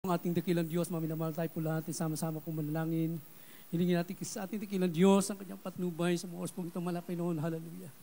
Ang ating dakilang Diyos, maminamahal tayo po lahat, sama-sama pong manalangin. Hilingin natin sa ating dakilang Diyos, ang kanyang patnubay sa mga oras pong itong malapay noon. Hallelujah.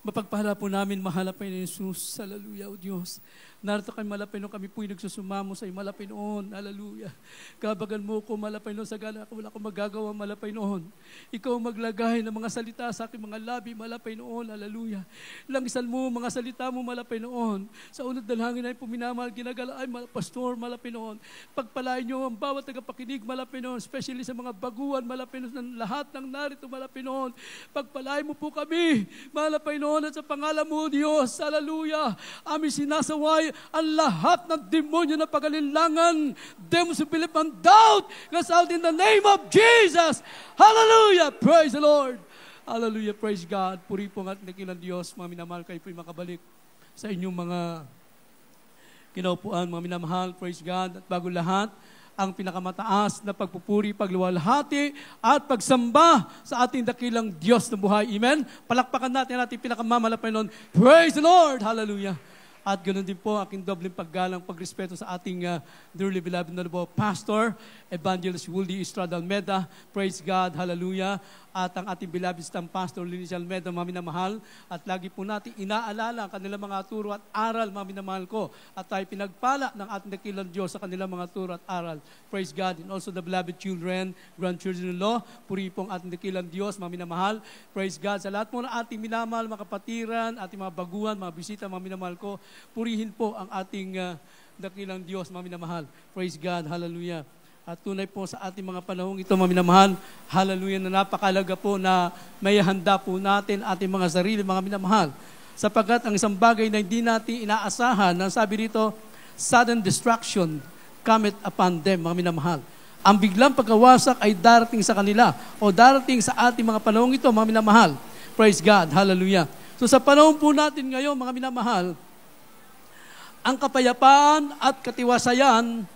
Mapagpahala po namin, mahalapay na Jesus. Hallelujah, O Diyos. Narito kami malapay noon, kami po'y nagsusumamo sa iyo, malapay noon. Hallelujah. Kabagan mo ko, malapay noon, sa gana ako, wala akong magagawa, malapay noon. Ikaw maglagay ng mga salita sa aking mga labi, malapay noon. Hallelujah. Langisan mo, mga salita mo, malapay noon. Sa unod dalangin ay puminamahal, ginagala ay pastor, malapay noon. Pagpalain niyo ang bawat tagapakinig, malapay noon. Especially sa mga baguhan, malapay noon, ng lahat ng narito, malapay noon. Pagpalain mo po kami, malapay noon. At sa pangalan mo, Diyos, hallelujah, aming sinasaway ang lahat ng demonyo na pag-alinlangan, demons who believe and doubt, cast out in the name of Jesus. Hallelujah, praise the Lord. Hallelujah, praise God. Puri po ang ating dakilang Diyos, mga minamahal, kayo po'y makabalik sa inyong mga kinaupuan, mga minamahal, praise God. At bago lahat, ang pinakamataas na pagpupuri, pagluwalhati, at pagsamba sa ating dakilang Diyos na buhay. Amen? Palakpakan natin ang ating pinakamamalapay noon. Praise the Lord! Hallelujah! At ganoon din po aking dobleng paggalang, pagrespeto sa ating dearly beloved na po, Pastor, Evangelist Wildy Estrada Almeda. Praise God, hallelujah. At ang ating beloved stam Pastor, Linicia Almeda, mga minamahal. At lagi po natin inaalala ang kanilang mga turo at aral, mga minamahal ko. At tayo pinagpala ng ating dakilang Diyos sa kanilang mga turo at aral. Praise God. And also the beloved children, grandchildren-in-law, puri po ang ating dakilang Diyos, mga minamahal. Praise God. Sa lahat po ng ating minamahal, mga kapatiran, ating mga baguhan, mga bisita, mga minamahal ko, purihin po ang ating dakilang Diyos, mga minamahal. Praise God, hallelujah. At tunay po sa ating mga panahong ito, mga minamahal, hallelujah, na napakalaga po na may handa po natin ating mga sarili, mga minamahal. Sapagkat ang isang bagay na hindi natin inaasahan, ang sabi dito, sudden destruction cometh upon them, mga minamahal. Ang biglang pagkawasak ay darating sa kanila o darating sa ating mga panahong ito, mga minamahal. Praise God, hallelujah. So sa panahon po natin ngayon, mga minamahal, ang kapayapaan at katiwasayan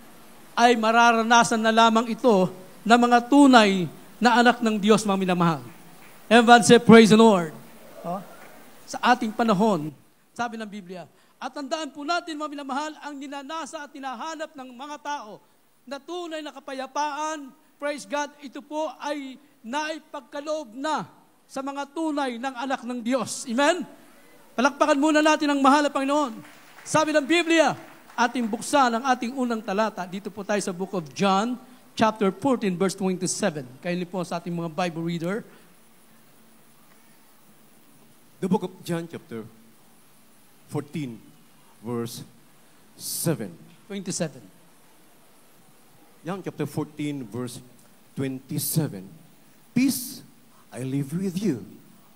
ay mararanasan na lamang ito ng mga tunay na anak ng Diyos, mga minamahal. Everyone say, praise the Lord. Sa ating panahon, sabi ng Biblia, at tandaan po natin, mga minamahal, ang ninanasa at hinahanap ng mga tao na tunay na kapayapaan, praise God, ito po ay naipagkaloob na sa mga tunay ng anak ng Diyos. Amen? Palakpakan muna natin ang mahal na Panginoon. Sabi ng Biblia, ating buksan ang ating unang talata. Dito po tayo sa book of John, chapter 14, verse 27. Kaili po sa ating mga Bible reader. The book of John, chapter 14, verse 7. 27. John, chapter 14, verse 27. Peace I leave with you.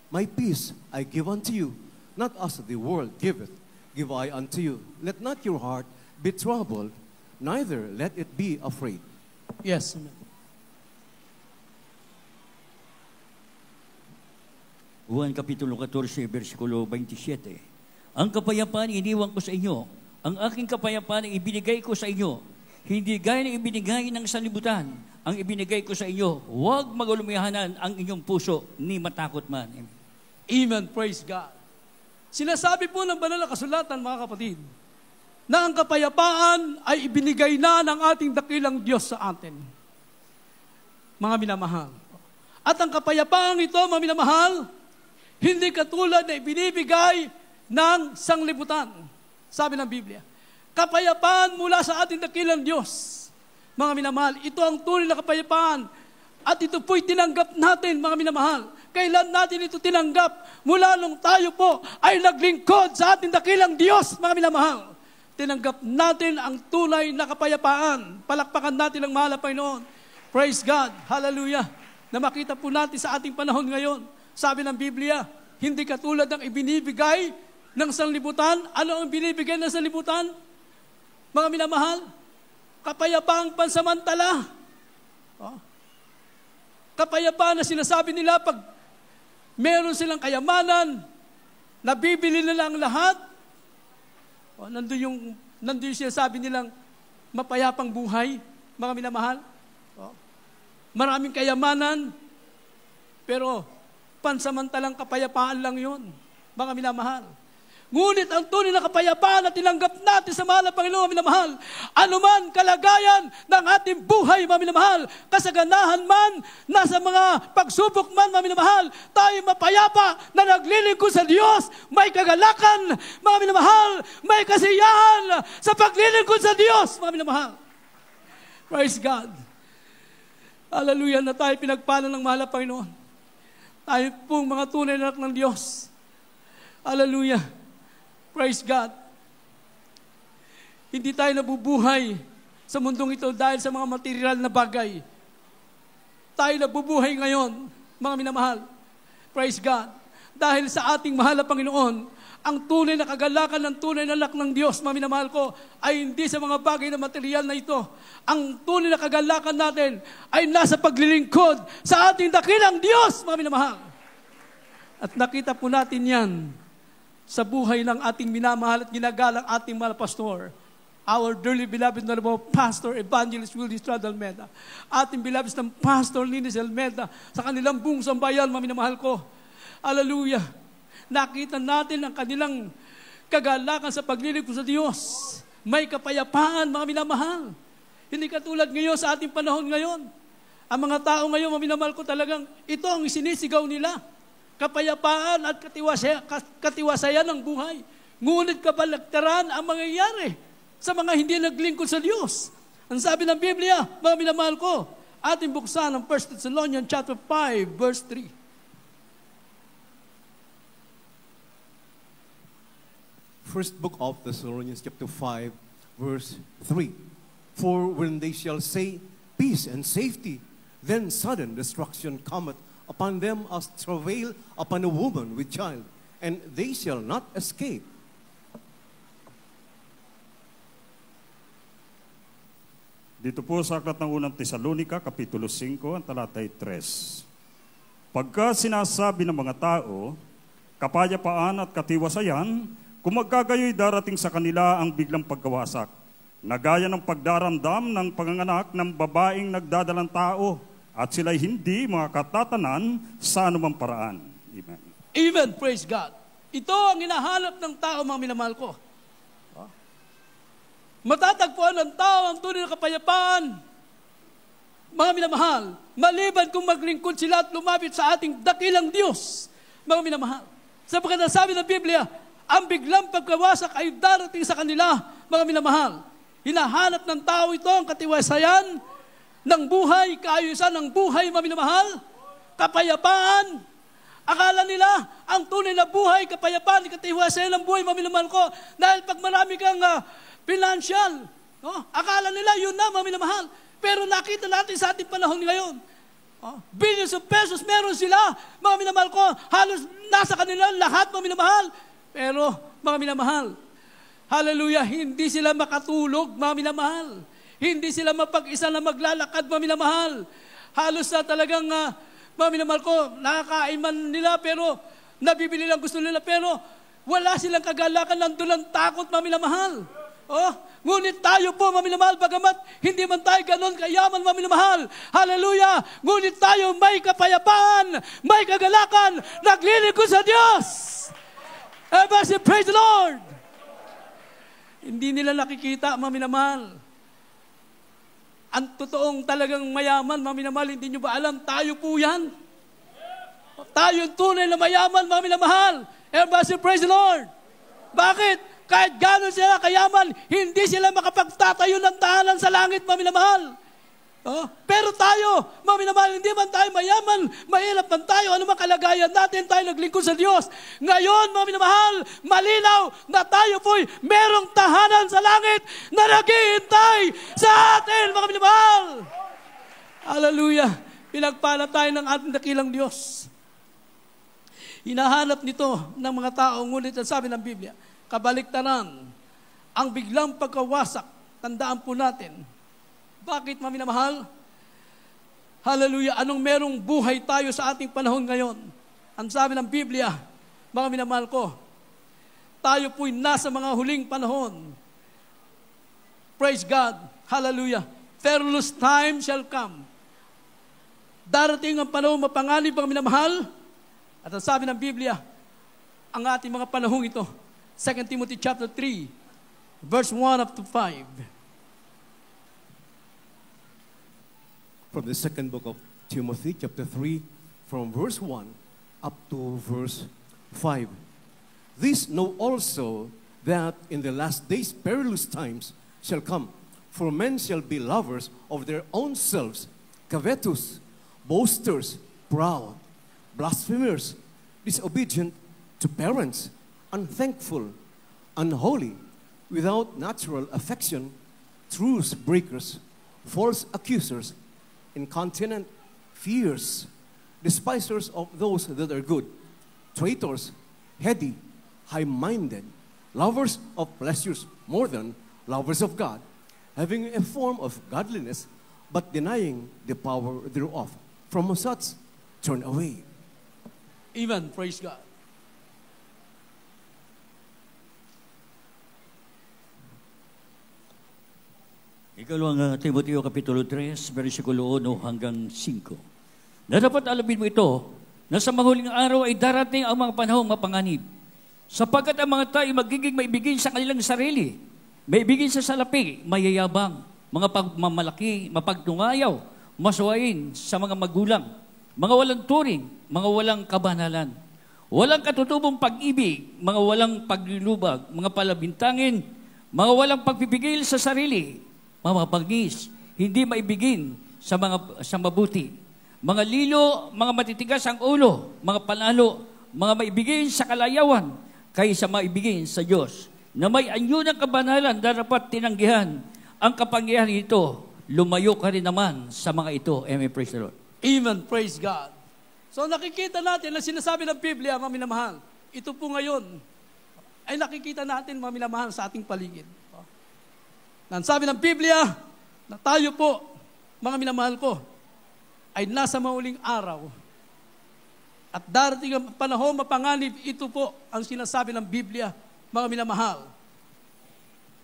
My peace I give unto you. Not as the world giveth, give I unto you. Let not your heart be troubled, neither let it be afraid. Yes. Amen. Juan Kapitulo 14, versikulo 27. Ang kapayapaan iniwan ko sa inyo. Ang aking kapayapaan ay ibinigay ko sa inyo. Hindi gaya ng ibinigay ng sanlibutan. Ang ibinigay ko sa inyo, huwag magulumihanan ang inyong puso, ni matakot man. Amen. Amen. Praise God. Sinasabi po ng banal na kasulatan, mga kapatid, na ang kapayapaan ay ibinigay na ng ating dakilang Diyos sa atin. Mga minamahal. At ang kapayapaan ito, mga minamahal, hindi katulad na ibinibigay ng sanglibutan. Sabi ng Biblia, kapayapaan mula sa ating dakilang Diyos. Mga minamahal, ito ang tunay na kapayapaan. At ito po'y tinanggap natin, mga minamahal. Kailan natin ito tinanggap? Mula nung tayo po ay naglingkod sa ating dakilang Diyos, mga minamahal. Tinanggap natin ang tunay na kapayapaan. Palakpakan natin ang mahal na Panginoon. Praise God. Hallelujah. Na makita po natin sa ating panahon ngayon. Sabi ng Biblia, hindi katulad ng ibinibigay ng sanlibutan. Ano ang binibigay ng sanlibutan? Mga minamahal, kapayapaang pansamantala. Kapayapaan na sinasabi nila pag meron silang kayamanan, nabibili nila ang lahat. Nandun yung sinasabi nilang mapayapang buhay, mga minamahal. Maraming kayamanan, pero pansamantalang kapayapaan lang yun, mga minamahal. Ngunit ang tunay na kapayapaan na tinanggap natin sa mahal na Panginoon, mga minamahal, anuman kalagayan ng ating buhay, mga minamahal, kasaganahan man, nasa mga pagsubok man, mga minamahal, tayo mapayapa na naglilingkod sa Diyos, may kagalakan, mga minamahal, may kasiyahan sa paglilingkod sa Diyos, mga minamahal. Praise God. Hallelujah na tayo pinagpala ng mahal na Panginoon. Tayo pong mga tunay na anak ng Diyos. Hallelujah. Praise God. Hindi tayo nabubuhay sa mundong ito dahil sa mga material na bagay. Tayo nabubuhay ngayon, mga minamahal. Praise God. Dahil sa ating mahal na Panginoon, ang tunay na kagalakan ng tunay na anak ng Diyos, mga minamahal ko, ay hindi sa mga bagay na material na ito. Ang tunay na kagalakan natin ay nasa paglilingkod sa ating dakilang Diyos, mga minamahal. At nakita po natin yan sa buhay ng ating minamahal at ginagalang ating mahal pastor, our dearly beloved honorable Pastor Evangelist Willie Estrada Almeda, ating beloved ng Pastor Linis Almeda, sa kanilang buong sambayan, mga minamahal ko. Hallelujah! Nakita natin ang kanilang kagalakan sa paglilingkod sa Diyos. May kapayapaan, mga minamahal. Hindi katulad ngayon sa ating panahon ngayon. Ang mga tao ngayon, mga minamahal ko, talagang ito ang sinisigaw nila. Kapayapaan at katiwasayan ng buhay. Ngunit kabalagtaran ang mangyayari sa mga hindi naglingkod sa Diyos. Ang sabi ng Biblia, mga minamahal ko, ating buksan ang 1 Thessalonians chapter 5, verse 3. First book of Thessalonians chapter 5, verse 3. For when they shall say, peace and safety, then sudden destruction cometh upon them as travail upon a woman with child, and they shall not escape. Dito po sa aklat ng unang Tesalonika, Kapitulo 5, ang talatay 3. Pagka sinasabi ng mga tao, kapayapaan at katiwasayan, kung magkagayoy darating sa kanila ang biglang pagkawasak, na gaya ng pagdaramdam ng panganganak ng babaeng nagdadalang tao, at sila'y hindi makatatanan sa anumang paraan. Amen. Amen. Praise God. Ito ang hinahanap ng tao, mga minamahal ko. Matatagpuan ng tao ang tunay na kapayapaan, mga minamahal, maliban kung maglingkod sila at lumapit sa ating dakilang Diyos, mga minamahal. Sapagkat nasabi ng Biblia, ang biglang pagkawasak ay darating sa kanila, mga minamahal. Hinahanap ng tao ito ang katiwasayan ng buhay, kaayusan ng buhay, mga minamahal, kapayapaan. Akala nila, ang tunay na buhay, kapayapaan, katiwasayan ng buhay, mga minamahal ko, dahil pag marami kang financial, no? Akala nila, yun na, mga minamahal. Pero nakita natin sa ating panahon ngayon, billions of pesos meron sila, mga minamahal ko, halos nasa kanila lahat, mga minamahal. Pero, mga minamahal, hallelujah, hindi sila makatulog, mga minamahal. Hindi sila mapag-isa na maglalakad, mga minamahal. Halos na talagang, mga minamahal ko, nakakain man nila, pero nabibili lang gusto nila, pero wala silang kagalakan, nandun lang takot, mga minamahal. Ngunit tayo po, mga minamahal, bagamat hindi man tayo ganon kayaman, mga minamahal. Hallelujah! Ngunit tayo may kapayapaan, may kagalakan, naglilingkod sa Diyos. Everybody praise the Lord! Hindi nila nakikita, mga minamahal. Ang totoong talagang mayaman, mga minamahal, hindi nyo ba alam, tayo po yan. Tayo yung tunay na mayaman, mga minamahal. Everybody praise the Lord. Bakit? Kahit gano'n sila kayaman, hindi sila makapagtatayo ng tahanan sa langit, mga minamahal. Pero tayo, mga minamahal, hindi man tayo mayaman, mahirap man tayo, ano man kalagayan natin, tayo naglingkod sa Diyos. Ngayon, mga minamahal, malinaw na tayo po'y merong tahanan sa langit na naghihintay sa atin, mga minamahal. Hallelujah. Pinagpala tayo ng ating dakilang Diyos. Hinahanap nito ng mga tao, ngunit ang sabi ng Biblia, kabaliktaran, ang biglang pagkawasak, tandaan po natin. Bakit, mga minamahal? Hallelujah, anong merong buhay tayo sa ating panahon ngayon? Ang sabi ng Biblia, mga minamahal ko, tayo po'y nasa mga huling panahon. Praise God. Hallelujah. Perilous time shall come. Darating ang panahon mapanganib, mga minamahal. At ang sabi ng Biblia, ang ating mga panahong ito, 2 Timothy chapter 3, verse 1 up to 5. From the second book of Timothy, chapter 3, from verse 1 up to verse 5. This know also that in the last days perilous times shall come, for men shall be lovers of their own selves, covetous, boasters, proud, blasphemers, disobedient to parents, unthankful, unholy, without natural affection, truce breakers, false accusers, incontinent, fierce, despisers of those that are good, traitors, heady, high-minded, lovers of pleasures more than lovers of God, having a form of godliness, but denying the power thereof. From such, turn away. Amen. Praise God. Ikalawang Timoteo Kapitulo 3, versikulo 1 hanggang 5. Na dapat alamin mo ito, na sa mahuling araw ay darating ang mga panahong mapanganib. Sapagkat ang mga tayo magiging maibigin sa kanilang sarili, maibigin sa salapi, mayayabang, mga pagmamalaki, mapagtungayaw, masuwain sa mga magulang, mga walang turing, mga walang kabanalan, walang katutubong pag-ibig, mga walang paglulubag, mga palabintangin, mga walang pagpipigil sa sarili, mamapagis, hindi maibigin sa mabuti, mga lilo, mga matitigas ang ulo, mga panalo, mga maibigin sa kalayawan, kaysa maibigin sa Diyos, na may anyo ng kabanalan na dapat tinanggihan ang kapangyarihan nito, lumayo ka rin naman sa mga ito. Amen. Praise the Lord. Amen. Praise God. So nakikita natin na sinasabi ng Biblia, mga minamahal, ito po ngayon, ay nakikita natin, mga minamahal, sa ating paligid. Sabi ng Biblia, na tayo po, mga minamahal ko, ay nasa mauling araw. At darating ang panahon mapanganib, ito po ang sinasabi ng Biblia, mga minamahal.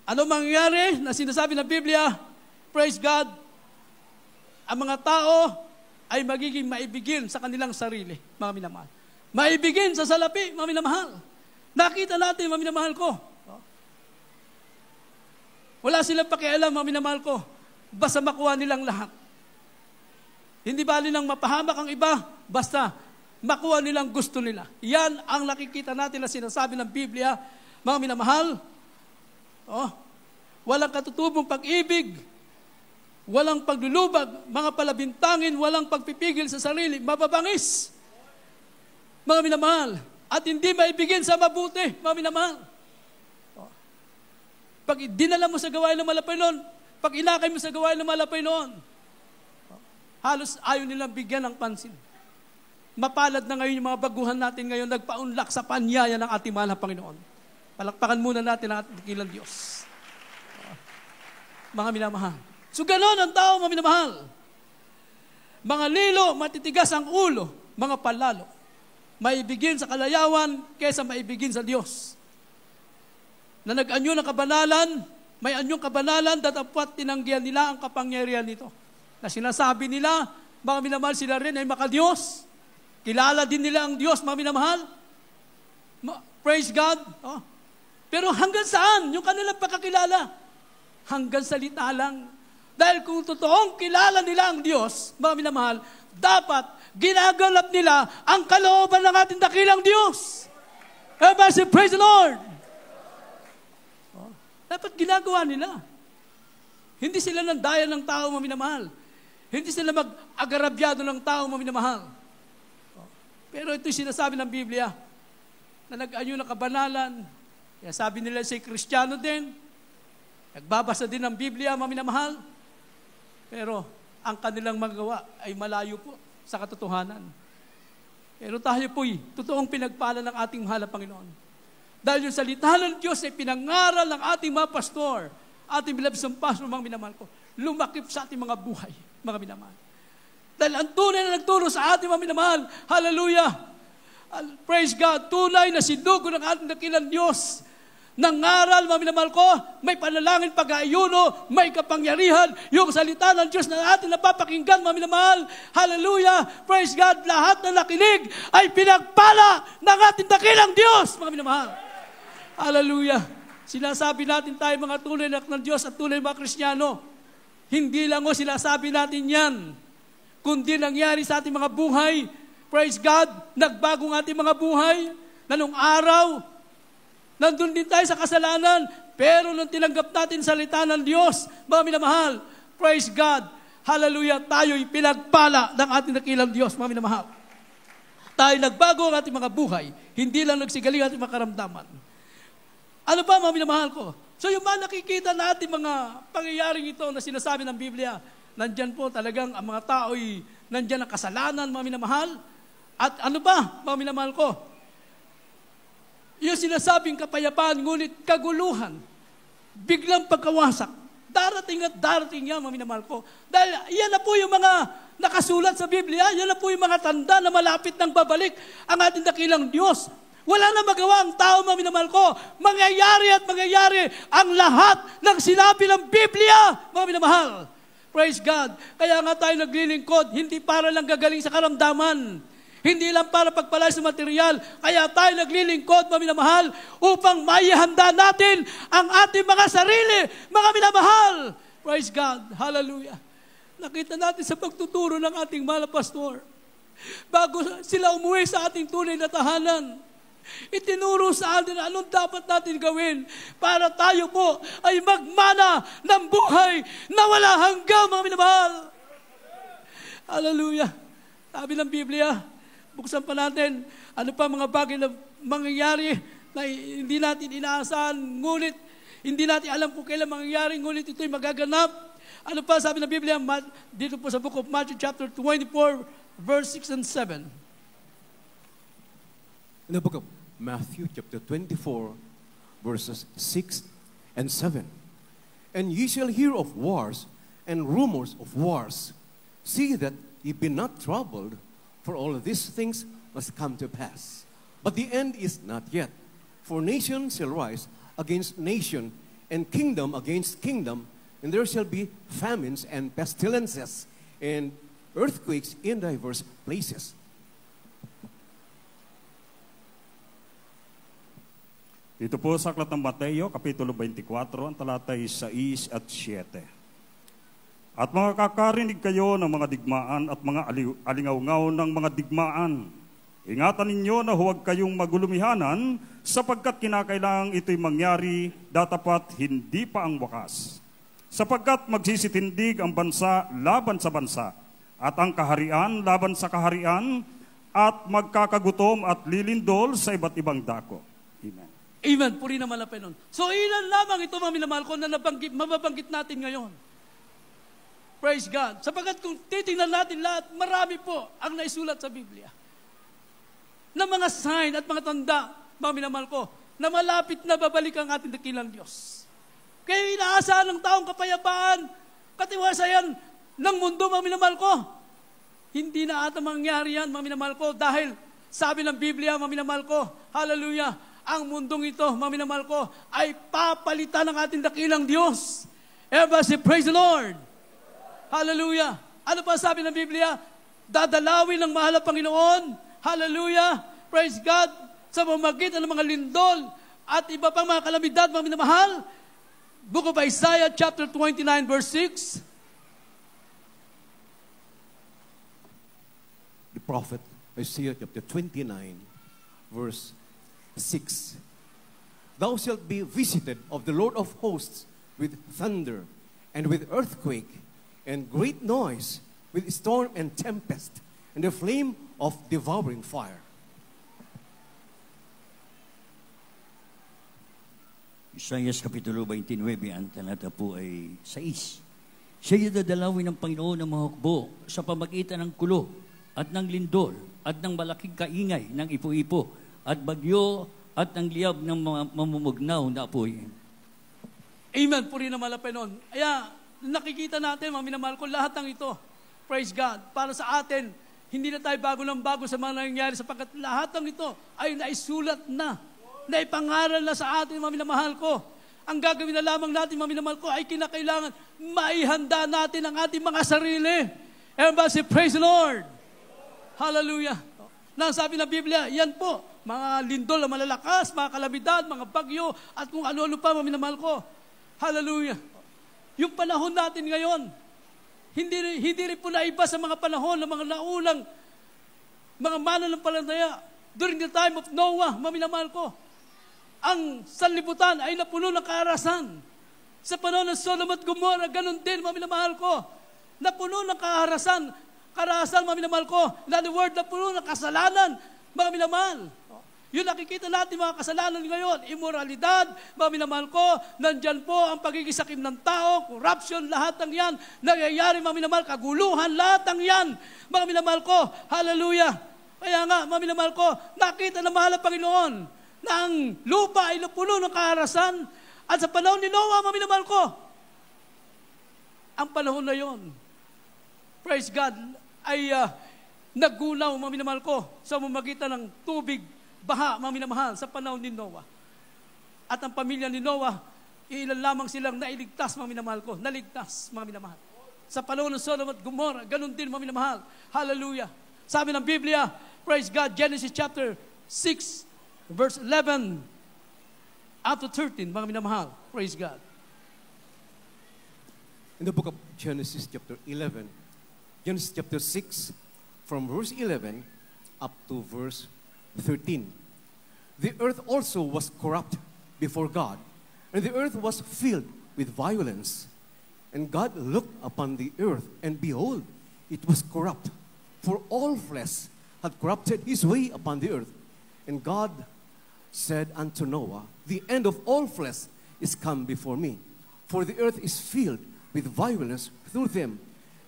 Ano mangyayari na sinasabi ng Biblia? Praise God. Ang mga tao ay magiging maibigin sa kanilang sarili, mga minamahal. Maibigin sa salapi, mga minamahal. Nakita natin, mga minamahal ko. Wala silang pakialam, mga minamahal ko. Basta makuha nilang lahat. Hindi bali nang mapahamak ang iba, basta makuha nilang gusto nila. Yan ang nakikita natin na sinasabi ng Biblia, mga minamahal. Walang katutubong pag-ibig, walang paglulubag, mga palabintangin, walang pagpipigil sa sarili, mababangis. Mga minamahal. At hindi maibigin sa mabuti, mga minamahal. Pag dinala mo sa gawain ng malapay noon, pag inakay mo sa gawain ng malapay noon, halos ayaw nilang bigyan ng pansin. Mapalad na ngayon yung mga baguhan natin ngayon, nagpaunlak sa panyaya ng ating mahal na Panginoon. Palakpakan muna natin ang ating dakilang Diyos. Mga minamahal. So ganoon ang tao, mga minamahal. Mga lilo, matitigas ang ulo, mga palalo. Maibigin sa kalayawan kaysa maibigin sa Diyos. Na nag-anyo ng kabanalan, may anyong kabanalan, datapwat tinanggihan nila ang kapangyarihan nito. Na sinasabi nila, mga minamahal, sila rin ay makadiyos. Kilala din nila ang Diyos, mga minamahal. Praise God. Pero hanggang saan yung kanilang pagkakilala? Hanggang salita lang. Dahil kung totoong kilala nila ang Diyos, mga minamahal, dapat ginagalap nila ang kalooban ng ating dakilang Diyos. Praise the Lord. Dapat ginagawa nila. Hindi sila nandayan ng tao, mga minamahal. Hindi sila mag-agarabyado ng tao, mga minamahal. Pero ito sinasabi ng Biblia, na nag-anyo na kabanalan. Kaya sabi nila si Kristiyano din, nagbabasa din ng Biblia, mga minamahal. Pero ang kanilang magawa ay malayo po sa katotohanan. Pero tayo po'y totoong pinagpala ng ating mahal na Panginoon. Dahil yung salita ng Diyos ay pinangaral ng ating mga pastor, ating bilabisang pastor, mga minamahal ko, lumakip sa ating mga buhay, mga minamahal. Dahil ang tunay na nagturo sa ating mga minamahal, hallelujah, praise God, tunay na sinugo ng ating dakilang Diyos, nangaral, mga minamahal ko, may panalangin, pag-aayuno, may kapangyarihan, yung salita ng Diyos na ating napapakinggan, mga minamahal, hallelujah, praise God, lahat na nakinig ay pinagpala ng ating dakilang Diyos, mga minamahal. Hallelujah. Sinasabi natin tayo mga tunay na anak ng Diyos at tunay mga Kristiyano. Hindi lang sinasabi natin yan, kundi nangyari sa ating mga buhay. Praise God, nagbago ang ating mga buhay. Na nung araw, nandun din tayo sa kasalanan, pero nung tinanggap natin salita ng Diyos, mga minamahal, praise God, hallelujah, tayo'y pinagpala ng ating dakilang Diyos, mga minamahal. Tayo nagbago ang ating mga buhay, hindi lang nagsigaling ang ating mga karamdaman. Ano ba, mga minamahal ko? So yung mga nakikita natin mga pangyayaring ito na sinasabi ng Biblia, nandyan po talagang ang mga tao'y nandyan ang kasalanan, mga minamahal. At ano ba, mga minamahal ko? Yung sinasabing kapayapaan, ngunit kaguluhan, biglang pagkawasak. Darating at darating yan, mga minamahal ko. Dahil yan na po yung mga nakasulat sa Biblia, yan na po yung mga tanda na malapit ng babalik ang ating dakilang Diyos. Wala na magawa ang tao, mga minamahal ko. Mangyayari at mangyayari ang lahat ng sinabi ng Biblia, mga minamahal. Praise God. Kaya nga tayo naglilingkod, hindi para lang gagaling sa karamdaman. Hindi lang para pagpalay sa material. Kaya tayo naglilingkod, mga minamahal, upang maihanda natin ang ating mga sarili, mga minamahal. Praise God. Hallelujah. Nakita natin sa pagtuturo ng ating mahal na pastor. Bago sila umuwi sa ating tunay na tahanan, itinuro sa atin anong dapat natin gawin para tayo po ay magmana ng buhay na wala hanggang, mga minamahal. Hallelujah. Sabi ng Biblia, buksan pa natin, ano pa mga bagay na mangyayari na hindi natin inaasahan, ngunit hindi natin alam kung kailan mangyayari, ngunit ito'y magaganap. Ano pa sabi ng Biblia, dito po sa book of Matthew chapter 24, verse 6 and 7. In the book of Matthew chapter 24, verses 6 and 7. And ye shall hear of wars and rumors of wars. See that ye be not troubled, for all of these things must come to pass. But the end is not yet. For nation shall rise against nation, and kingdom against kingdom, and there shall be famines and pestilences, and earthquakes in diverse places. Ito po sa aklat ng Mateo, Kapitulo 24, ang talatay 6 at 7. At makakarinig kayo ng mga digmaan at mga alingaw-ngaw ng mga digmaan. Ingatan ninyo na huwag kayong magulumihanan, sapagkat kinakailangang ito'y mangyari, datapat hindi pa ang wakas. Sapagkat magsisitindig ang bansa laban sa bansa, at ang kaharian laban sa kaharian, at magkakagutom at lilindol sa iba't ibang dako. Amen. Amen. Puri naman ang Panginoon. So ilan lamang ito, mga minamahal ko, na mababanggit natin ngayon. Praise God. Sapagkat kung titingnan natin lahat, marami po ang naisulat sa Biblia. Na mga sign at mga tanda, mga minamahal ko, na malapit na babalik ang ating dakilang Diyos. Kaya inaasahan ng taong kapayapaan, katiwasayan ng mundo, mga minamahal ko. Hindi na ata mangyari yan, mga minamahal ko, dahil sabi ng Biblia, mga minamahal ko, hallelujah, ang mundong ito, mga minamahal ko, ay papalitan ng ating dakilang Diyos. Everybody say, praise the Lord. Hallelujah. Ano pa sabi ng Biblia? Dadalawin ng mahal na Panginoon. Hallelujah. Praise God. Sa pamamagitan ng mga lindol at iba pang mga kalamidad, mga minamahal. Book of Isaiah chapter 29 verse 6. The prophet Isaiah chapter 29 verse 6. Thou shalt be visited of the Lord of hosts with thunder and with earthquake and great noise, with storm and tempest and the flame of devouring fire. Isaiah Kapitulo 29, ang talata po ay 6. Siya'y dadalawin ng Panginoon ng mga hukbo sa pamagitan ng kulo at ng lindol at ng malaking kaingay ng ipo-ipo at bagyo at ng liyab ng mga mamumugnaw na apoy. Amen. Puri naman ang Panginoon. Kaya nakikita natin, mga minamahal ko, lahat ng ito, praise God, para sa atin, hindi na tayo bago ng bago sa mga nangyayari sapagkat lahat ng ito ay naisulat na, naipangaral na sa atin, mga minamahal ko. Ang gagawin na lamang natin, mga minamahal ko, ay kinakailangan maihanda natin ang ating mga sarili. Everybody say, praise the Lord. Hallelujah. Nang sabi ng Biblia, yan po, mga lindol na malalakas, mga kalamidad, mga bagyo, at kung ano-ano pa, mga minamahal ko. Hallelujah. Yung panahon natin ngayon, hindi rin po naiba sa mga panahon ng mga naulang mga mananampalataya. During the time of Noah, mga minamahal ko, ang sanlibutan ay napuno ng kaarasan. Sa panahon ng Sodom at Gomorrah, ganun din, mga minamahal ko, napuno ng kaarasan, mga minamahal ko. In other words, napuno ng kasalanan, mga minamahal. Yun nakikita natin mga kasalanan ngayon, immoralidad, mga minamahal ko, nandyan po ang pagigisakim ng tao, corruption, lahat ng yan, nangyayari mga minamahal, kaguluhan, lahat ng yan, mga minamahal ko, hallelujah. Kaya nga, mga minamahal ko, nakita na mahal ang Panginoon, na ang lupa ay napuno ng kaarasan, at sa panahon ni Noah, mga minamahal ko, ang panahon na yon, praise God, ay naggunaw, mga minamahal ko, sa mamagitan ng tubig, baha, mga minamahal, sa panahon ni Noah. At ang pamilya ni Noah, ilan lamang silang nailigtas, mga minamahal ko. Naligtas, mga minamahal. Sa panahon ng Sodom at Gomorrah, ganun din, mga minamahal. Hallelujah. Sabi ng Biblia, praise God, Genesis chapter 6, verse 11 up to 13, mga minamahal. Praise God. In the book of Genesis chapter 11, Genesis chapter 6, from verse 11 up to verse 13. The earth also was corrupt before God, and the earth was filled with violence. And God looked upon the earth, and behold, it was corrupt, for all flesh had corrupted his way upon the earth. And God said unto Noah, the end of all flesh is come before me, for the earth is filled with violence through them,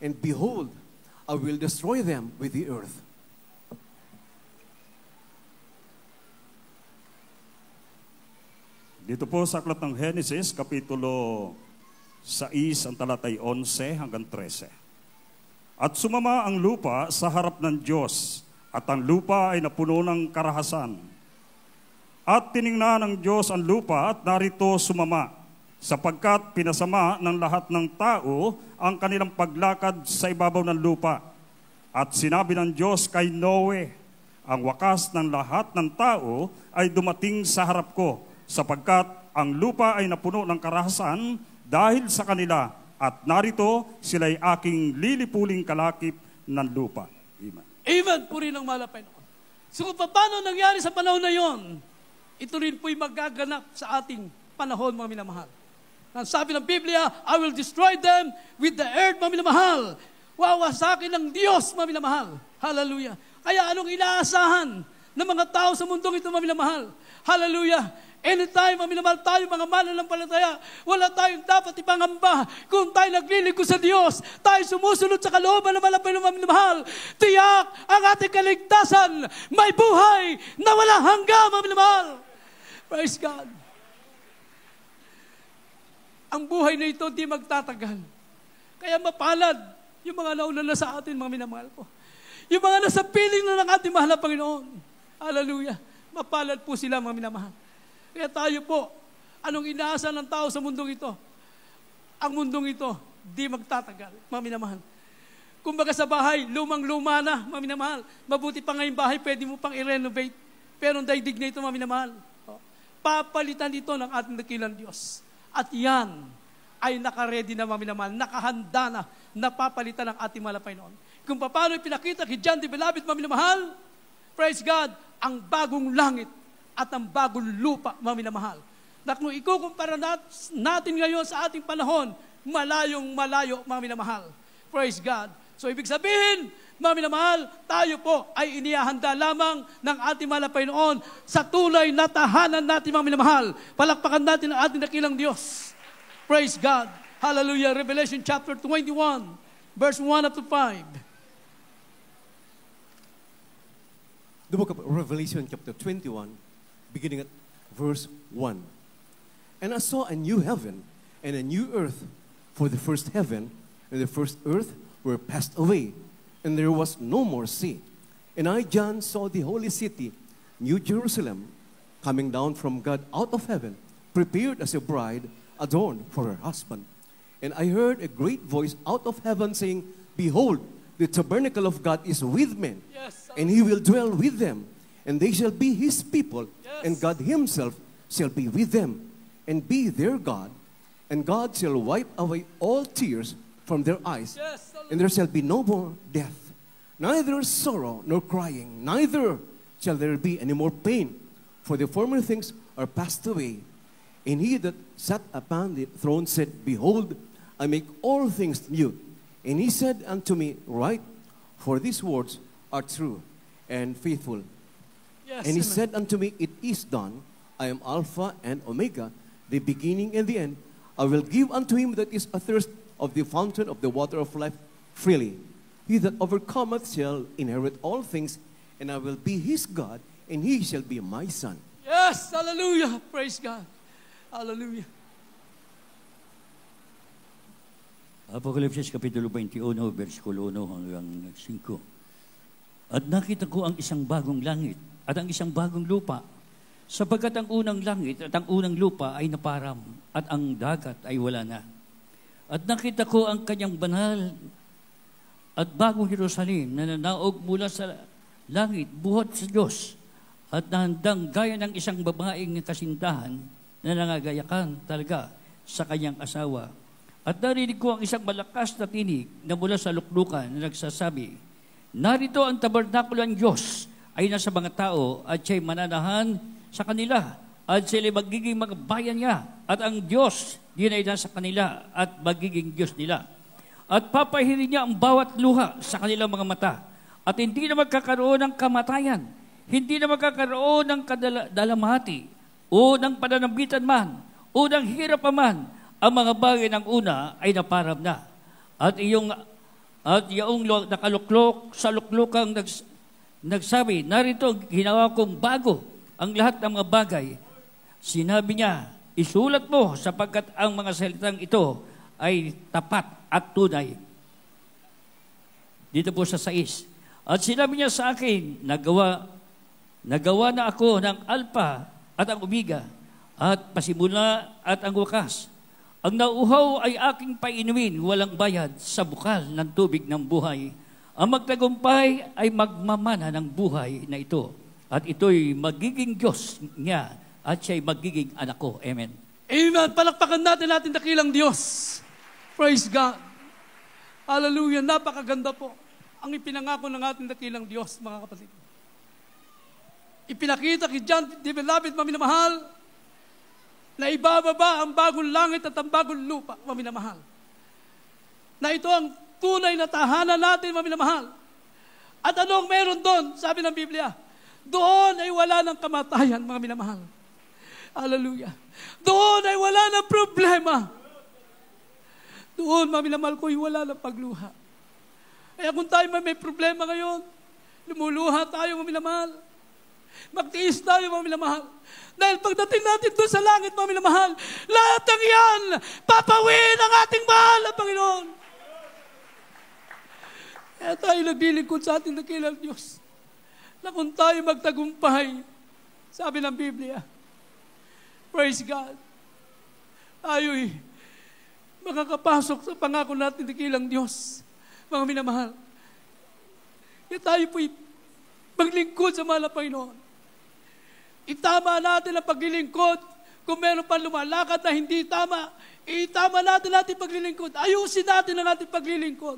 and behold, I will destroy them with the earth. Dito po sa aklat ng Genesis, kapitulo 6, ang talatay 11 hanggang 13. At sumama ang lupa sa harap ng Diyos, at ang lupa ay napuno ng karahasan. At tiningnan ng Diyos ang lupa, at narito sumama, sapagkat pinasama ng lahat ng tao ang kanilang paglakad sa ibabaw ng lupa. At sinabi ng Diyos kay Noe, ang wakas ng lahat ng tao ay dumating sa harap ko, sapagkat ang lupa ay napuno ng karahasan dahil sa kanila, at narito sila'y aking lilipuling kalakip ng lupa. Amen. Amen. Puri ng mahal na Panginoon. So kung paano nangyari sa panahon na yon, ito rin po'y magaganap sa ating panahon, mga minamahal. Ang sabi ng Biblia, I will destroy them with the earth, mga minamahal. Wawasakin ng Diyos, mga minamahal. Hallelujah. Kaya anong inaasahan ng mga tao sa mundong ito, mga minamahal? Hallelujah. Anytime, mga minamahal, tayo mga mananampalataya, wala tayong dapat ipangamba kung tayo naglilingkod sa Diyos, tayo sumusunod sa kalooban ng malapay ng mga minamahal, tiyak ang ating kaligtasan, may buhay na walang hanggan, mga minamahal. Praise God. Ang buhay na ito di magtatagal. Kaya mapalad yung mga nauna na sa atin, mga minamahal ko. Yung mga nasa piling na ng ating mahal na Panginoon. Hallelujah. Mapalad po sila, mga minamahal. Kaya tayo po, anong inaasa ng tao sa mundong ito? Ang mundong ito, di magtatagal, mga minamahal. Kumbaga sa bahay, lumang-luma na, mga minamahal. Mabuti pa ngayong bahay, pwede mo pang i-renovate. Pero ang daigdig na ito, mga minamahal. Papalitan ito ng ating dakilang Diyos. At yan ay nakaredy na, mga minamahal, nakahanda na, napapalitan ng ating mahal na Panginoon. Kung paano pinakita kay John the Beloved, mga minamahal, praise God, ang bagong langit at ang bagong lupa, mga minamahal. Na kung ikukumpara natin ngayon sa ating panahon, malayong malayo, mga minamahal. Praise God. So ibig sabihin, mga minamahal, tayo po ay inihahanda lamang ng ating mahal na Panginoon sa tunay na tahanan natin, mga minamahal. Palakpakan natin ang ating dakilang Diyos. Praise God. Hallelujah. Revelation chapter 21, verse 1 up to 5. The book of Revelation chapter 21, beginning at verse 1. And I saw a new heaven and a new earth, for the first heaven and the first earth were passed away, and there was no more sea. And I, John, saw the holy city, New Jerusalem, coming down from God out of heaven, prepared as a bride adorned for her husband. And I heard a great voice out of heaven saying, Behold, the tabernacle of God is with men, Yes, and he will dwell with them. and they shall be his people, and God himself shall be with them, and be their God, and God shall wipe away all tears from their eyes, and there shall be no more death, neither sorrow nor crying, neither shall there be any more pain, for the former things are passed away. And he that sat upon the throne said, Behold, I make all things new. And he said unto me, Write, for these words are true and faithful. Yes, And he amen. said unto me, It is done. I am Alpha and Omega, the beginning and the end. I will give unto him that is athirst of the fountain of the water of life freely. He that overcometh shall inherit all things, and I will be his God, and he shall be my son. Yes, hallelujah. Praise God. Hallelujah. Apokalipsis Kapitulo 21, versikulo 1 hanggang 5. At nakita ko ang isang bagong langit at ang isang bagong lupa, sapagkat ang unang langit at ang unang lupa ay naparam, at ang dagat ay wala na. At nakita ko ang kanyang banal at bagong Jerusalem na nanaog mula sa langit, buhat sa Diyos, at nahandang gaya ng isang babaeng kasintahan na nangagayakan talaga sa kanyang asawa. At narinig ko ang isang malakas na tinig na mula sa luklukan na nagsasabi, Narito ang tabernakulo ng Diyos ay nasa mga tao at siya'y mananahan sa kanila at sila'y magiging mga bayan niya at ang Diyos din ay nasa kanila at magiging Diyos nila. At papahirin niya ang bawat luha sa kanilang mga mata at hindi na magkakaroon ng kamatayan, hindi na magkakaroon ng kadalamhati o ng pananambitan man o ng hirap pa man. Ang mga bagay ng una ay naparam na. At yung nakaluklok sa luklukang nagsabi, narito ginawa kong bago ang lahat ng mga bagay. Sinabi niya, isulat mo sapagkat ang mga salitang ito ay tapat at tunay. Dito po sa 6. At sinabi niya sa akin, nagawa na ako ng Alpha at ang Omega, at pasimula at ang wakas. Ang nauuhaw ay aking painumin, walang bayad sa bukal ng tubig ng buhay. Ang magtagumpay ay magmamana ng buhay na ito. At ito'y magiging Diyos niya at siya'y magiging anak ko. Amen. Amen. Palakpakan natin dakilang Diyos. Praise God. Hallelujah. Napakaganda po ang ipinangako ng ating dakilang Diyos, mga kapatid. Ipinakita kay John the Beloved, maminamahal, na ibababa ang bagong langit at ang bagong lupa, maminamahal. Na ito ang tunay na tahanan natin, maminamahal. At ano ang meron doon? Sabi ng Biblia, doon ay wala ng kamatayan, mga minamahal. Hallelujah. Doon ay wala ng problema. Doon, maminamahal ko, ay wala ng pagluha. Kaya kung tayo may problema ngayon, lumuluha tayo, maminamahal. Magtiis tayo, maminamahal. Dahil pagdating natin doon sa langit, maminamahal, lahat ng yan, papawin ang ating mahal na Panginoon. Kaya tayo naglilingkod sa ating dakilang Diyos, na kung tayo magtagumpay, sabi ng Biblia, praise God, tayo'y makakapasok sa pangako natin dakilang Diyos, mga minamahal. Kaya tayo po'y maglingkod sa mahal na Panginoon. Itama natin ang paglilingkod. Kung meron pa lumalakad na hindi tama, itama natin ating paglilingkod. Ayusin natin ang ating paglilingkod.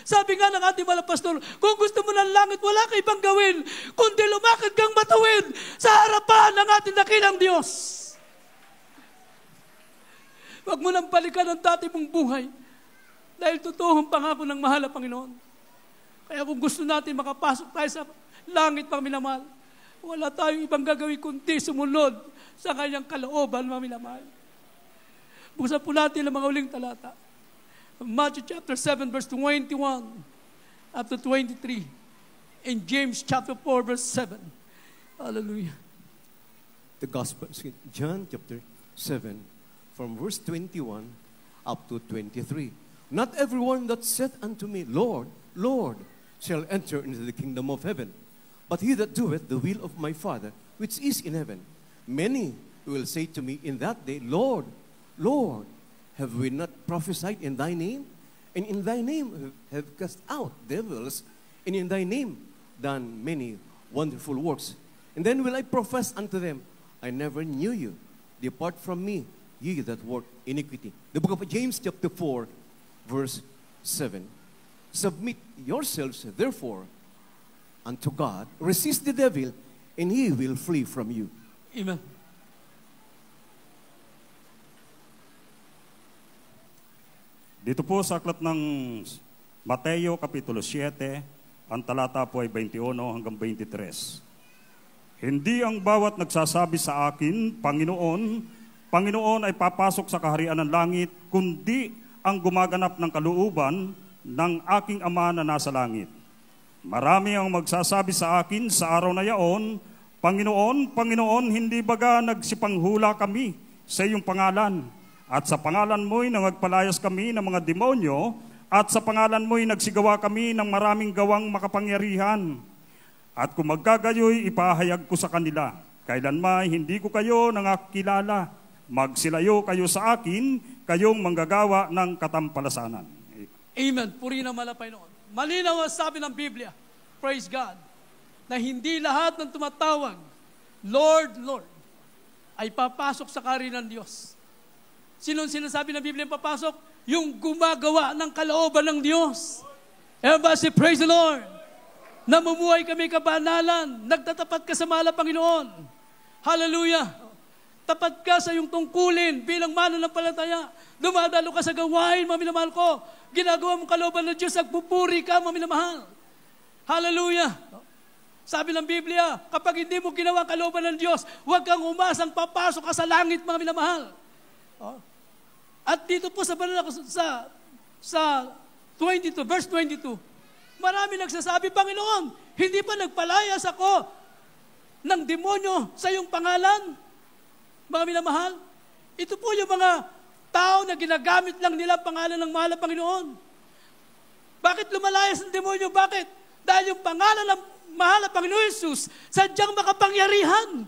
Sabi nga ng ating mga pastor, kung gusto mo ng langit, wala ka ibang gawin, kundi lumakad kang matuwid sa harapan ng ating dakilang Diyos. Huwag mo nang balikan ang dati mong buhay dahil totoo ang pangako ng mahal na Panginoon. Kaya kung gusto natin makapasok tayo sa langit, pang minamahal, wala tayong ibang gagawin kundi sumunod sa kanyang kalooban, mga minamahal. Buksan po natin ang mga uling talata. Matthew chapter 7, verse 21 up to 23. And James chapter 4, verse 7. Hallelujah. The Gospel, John chapter 7, from verse 21 up to 23. Not everyone that saith unto me, Lord, Lord, shall enter into the kingdom of heaven, but he that doeth the will of my Father, which is in heaven. Many will say to me in that day, Lord, Lord, have we not prophesied in thy name? And in thy name have cast out devils, and in thy name done many wonderful works. And then will I profess unto them, I never knew you. Depart from me, ye that work iniquity. The book of James chapter 4, verse 7. Submit yourselves, therefore, unto God. Resist the devil, and he will flee from you. Amen. Dito po sa aklat ng Mateo Kapitulo 7, ang talata po ay 21 hanggang 23. Hindi ang bawat nagsasabi sa akin, Panginoon, Panginoon ay papasok sa kaharian ng langit, kundi ang gumaganap ng kalooban ng aking Ama na nasa langit. Marami ang magsasabi sa akin sa araw na yaon, Panginoon, Panginoon, hindi baga nagsipanghula kami sa iyong pangalan? At sa pangalan mo'y nangagpalayas kami ng mga demonyo, at sa pangalan mo'y nagsigawa kami ng maraming gawang makapangyarihan. At kung magkagayoy, ipahayag ko sa kanila, kailanman hindi ko kayo nangakilala. Magsilayo kayo sa akin, kayong manggagawa ng katampalasanan. Amen. Puri na malapay noon. Malinaw ang sabi ng Biblia, praise God, na hindi lahat ng tumatawag, Lord, Lord, ay papasok sa kaharian ng Diyos. Sinong sinasabi ng Biblia papasok? Yung gumagawa ng kalooban ng Diyos. Everybody say, praise the Lord. Namumuhay kami kabanalan. Nagtatapat ka sa mahal na Panginoon. Hallelujah. Tapat ka sa iyong tungkulin bilang mananampalataya. Dumadalo ka sa gawain, mga minamahal ko. Ginagawa mong kalooban ng Diyos, nagpupuri ka, mga minamahal. Hallelujah. Sabi ng Biblia, kapag hindi mo ginawa kalooban ng Diyos, huwag kang umasang papasok ka sa langit, mga minamahal. At dito po sa 22, verse 22, marami nagsasabi, Panginoon, hindi pa nagpalayas ako ng demonyo sa iyong pangalan? Mga minamahal, ito po yung mga tao na ginagamit lang nila pangalan ng mahal na Panginoon. Bakit lumalayas ng demonyo? Bakit? Dahil yung pangalan ng mahal na Panginoon Jesus, sadyang makapangyarihan.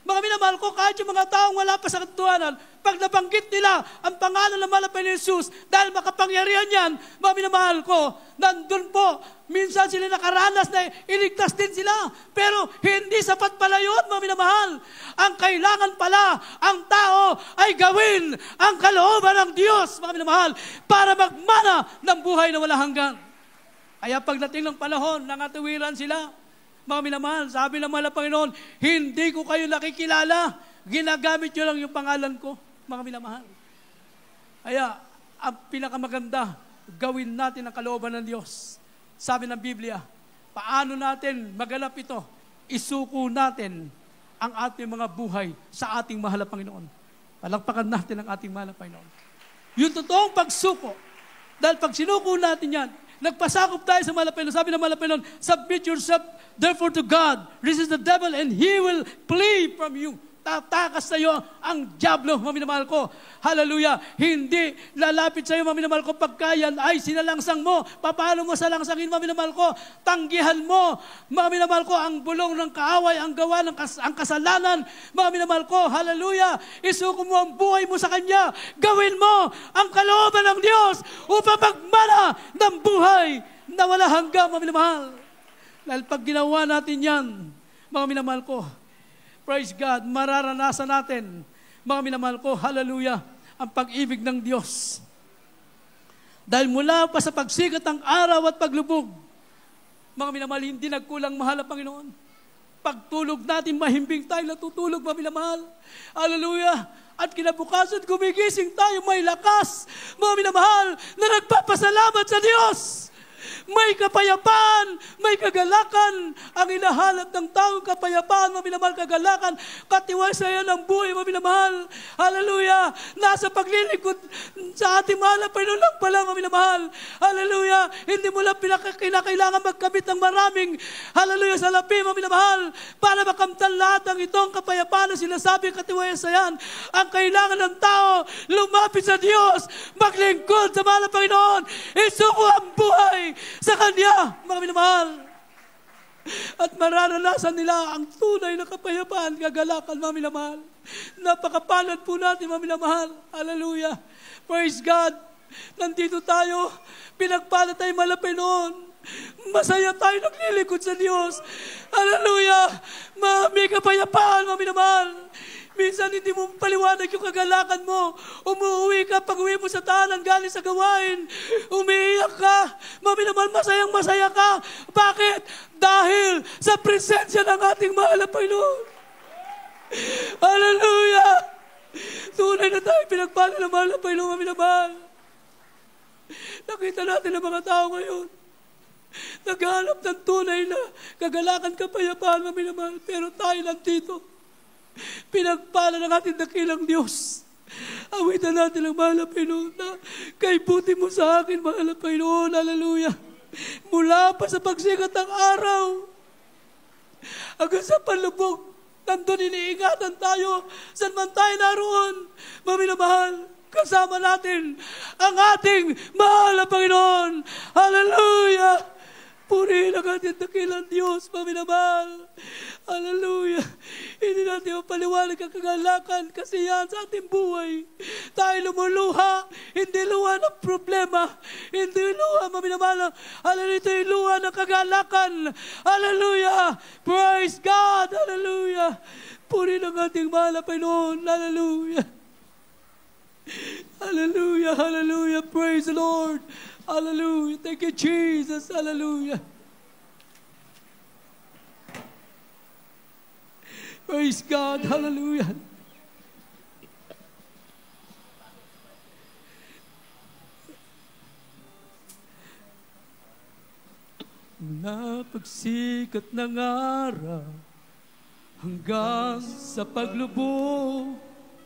Mga minamahal ko, kahit yung mga taong wala pa sa katotohanan, pag nabanggit nila ang pangalan ng mahal na Panginoon Jesus, dahil makapangyarihan yan, mga minamahal ko, nandun po, minsan sila nakaranas na iligtas din sila. Pero hindi sapat pala yun, mga minamahal. Ang kailangan pala, ang tao ay gawin ang kalooban ng Diyos, mga minamahal, para magmana ng buhay na wala hanggan. Kaya pagdating ng panahon, nangatawiran sila, mga minamahal, sabi ng mahal na Panginoon, hindi ko kayo nakikilala, ginagamit nyo lang yung pangalan ko, mga minamahal. Kaya, ang pinakamaganda, gawin natin ang kalooban ng Diyos. Sabi ng Biblia, paano natin maganap ito? Isuko natin ang ating mga buhay sa ating mahal na Panginoon. Palakpakan natin ang ating mahal na Panginoon. Yung totoong pagsuko, dahil pag sinuko natin yan, nagpasakop tayo sa mahal na Panginoon. Sabi ng mahal na Panginoon, submit yourself therefore to God. Resist the devil and he will flee from you. Tatakas sa iyo ang diablo, mga minamahal ko. Hallelujah. Hindi lalapit sa iyo, mga minamahal ko, pagka yan ay sinalangsang mo. Paano mo salangsangin, mga minamahal ko? Tanggihan mo, mga minamahal ko, ang bulong ng kaaway, ang gawa ng ang kasalanan, mga minamahal ko. Hallelujah. Isuko mo ang buhay mo sa Kanya. Gawin mo ang kalooban ng Diyos upang magmana ng buhay na wala hanggang, mga minamahal. Dahil pag ginawa natin yan, mga minamahal ko, praise God, mararanasan natin, mga minamahal ko, hallelujah, ang pag-ibig ng Diyos. Dahil mula pa sa pagsikat ng araw at paglubog, mga minamahal, hindi nagkulang mahal na Panginoon. Pagtulog natin, mahimbing tayo, natutulog, mga minamahal. Hallelujah. At kinabukasan, gumigising tayo, may lakas, mga minamahal, na nagpapasalamat sa Diyos. May kapayapaan, may kagalakan. Ang inahanap ng taong kapayapaan, mga minamahal, kagalakan, katiwasayan ng buhay, mga minamahal. Hallelujah. Nasa paglilingkod sa ating mahal na Panginoon lang pala, mga minamahal. Hallelujah. Hindi mo lang kinakailangan magkabit ng maraming, hallelujah, salapi, mga minamahal, para makamtan lahat ng itong kapayapaan na sinasabi, katiwasayan. Ang kailangan ng tao, lumapit sa Diyos, maglingkod sa mahal na Panginoon, isuko ang buhay sa Kanya, mga minamahal. At mararanasan nila ang tunay na kapayapaan, kagalakan, mga minamahal. Napakapalad po natin, mga minamahal. Hallelujah. Praise God. Nandito tayo, pinagpalad tayo, mahal na Panginoon. masaya tayo naglilingkod sa Diyos. Hallelujah! May kapayapaan, maminamahal. Minsan hindi mo paliwanag yung kagalakan mo. Umuwi ka, pag-uwi mo sa tahanan, galing sa gawain. Umiiyak ka. Maminamahal, masayang masaya ka. Bakit? Dahil sa presensya ng ating mahal na Panginoon. Hallelujah! Tunay na tayo pinagpala ng mahal na Panginoon, maminamahal. Nakita natin ang mga tao ngayon. Naghahanap ng tunay na kagalakan, kapayapaan, maminamahal. Pero tayo lang dito. Pinagpala ng ating dakilang Diyos. Awitan natin ang mahal na Panginoon na kay buti mo sa akin, mahal na Panginoon. Hallelujah. Mula pa sa pagsikat ng araw hanggang sa panlubog, nandun iniingatan tayo. Saan man tayo naroon, maminamahal, kasama natin ang ating mahal na Panginoon. Hallelujah. Purihin ang ating dakilang Diyos, maminamahal. Hallelujah. Hindi natin mapaliwanag ang kagalakan, kasiyahan sa ating buhay. Tayo lumuluha, hindi luha ng problema, hindi luha, maminamahal. Hallelujah, ito yung luha ng kagalakan. Hallelujah. Praise God. Hallelujah. Purihin ang ating mahal na Panginoon. Hallelujah. Hallelujah. Hallelujah. Praise the Lord. Hallelujah. Thank you, Jesus. Hallelujah. Praise God. Hallelujah. Mula pagsikat ng araw hanggang sa paglubog,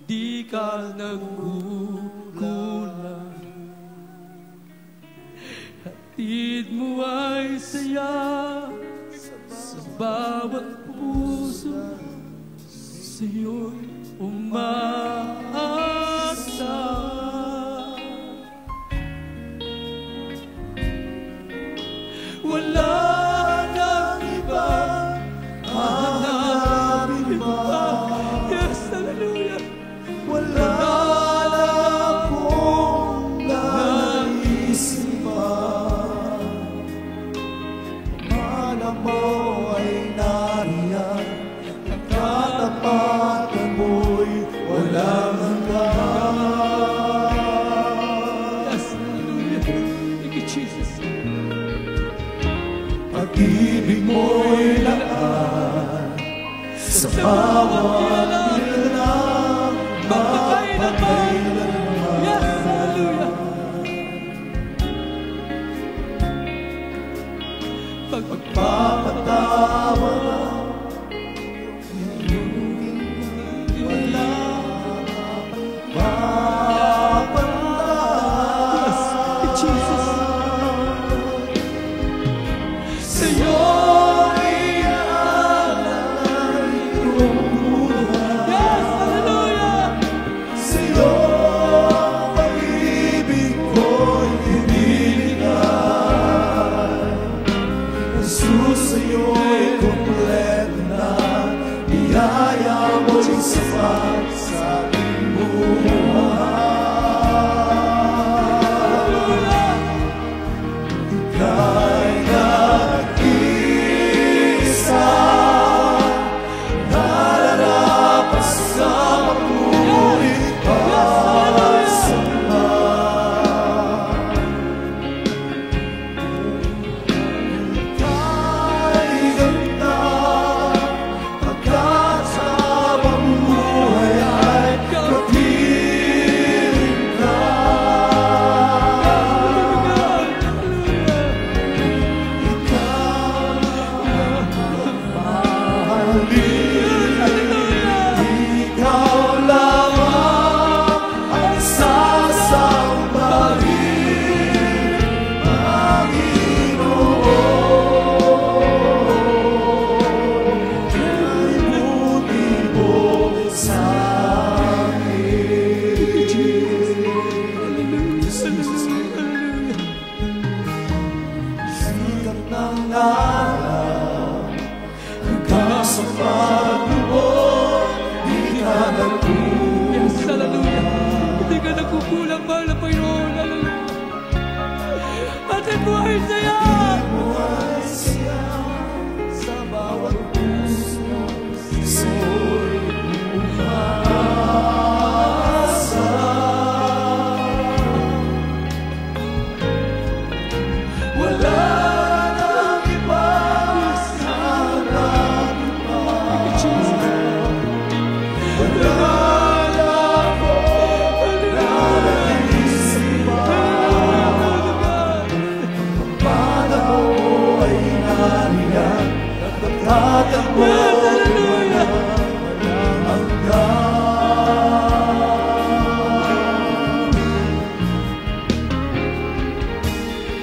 di ka nagkukulang. Hatid mo ay saya sa bawat puso, sa'yo'y umaasa. Wala nang iba, hahanapin mo pa. Yes, hallelujah. Wala na akong naisip pa. Mana mo ay nariyan, ang katapatan mo'y walang hanggan. Yes, hallelujah. Thank you, Jesus. Pag-ibig mo'y laan sa bawat nilalang magpakailanman. Yes, hallelujah. Pagpapatawa wala mapapantas. Yes, Jesus. Sa'yo nagkukulang, mahal na Panginoon. Atin buhay saya.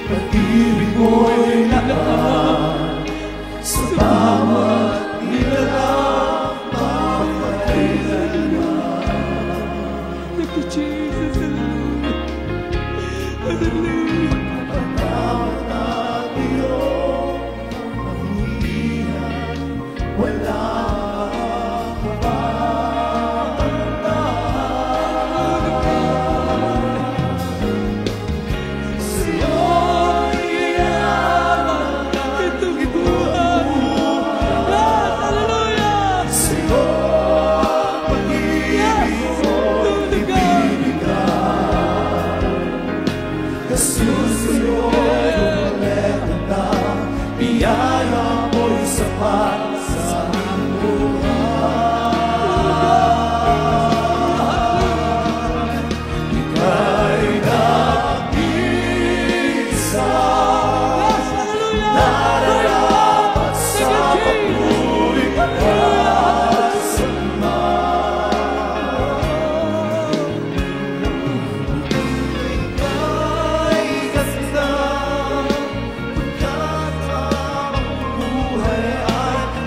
Pag-ibig mo'y lahat sa bawat nilalang mapagkailanman. Thank you, Jesus. Hallelujah. Patawad at iyong pamilihan, wala biyaya mo'y sapat sa buhay. Ika'y nag-isa, nararapat sa papuri at sama. Ika'y ganda,